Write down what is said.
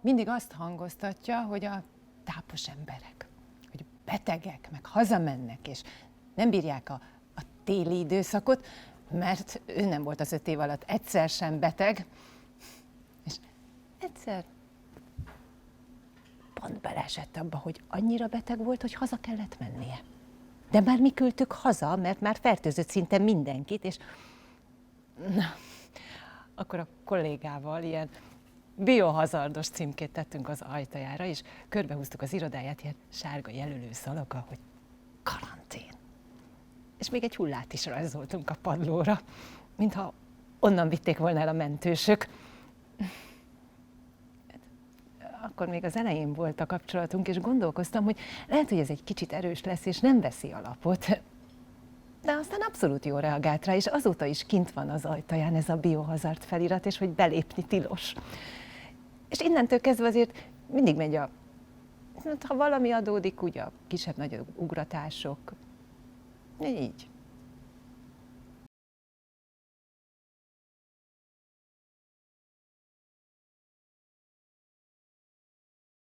mindig azt hangoztatja, hogy a tápos emberek, hogy betegek, meg hazamennek, és nem bírják a téli időszakot, mert ő nem volt az 5 év alatt egyszer sem beteg, és egyszer pont beleesett abba, hogy annyira beteg volt, hogy haza kellett mennie. De már mi küldtük haza, mert már fertőzött szinte mindenkit, és na, akkor a kollégával ilyen biohazardos címkét tettünk az ajtajára, és körbehúztuk az irodáját ilyen sárga jelölő szalaggal, hogy karantén. És még egy hullát is rajzoltunk a padlóra, mintha onnan vitték volna el a mentősök. Akkor még az elején volt a kapcsolatunk, és gondolkoztam, hogy lehet, hogy ez egy kicsit erős lesz, és nem veszi alapot. De aztán abszolút jól reagált rá, és azóta is kint van az ajtaján ez a biohazard felirat, és hogy belépni tilos. És innentől kezdve azért mindig megy ha valami adódik, ugye a kisebb-nagyobb ugratások. Így.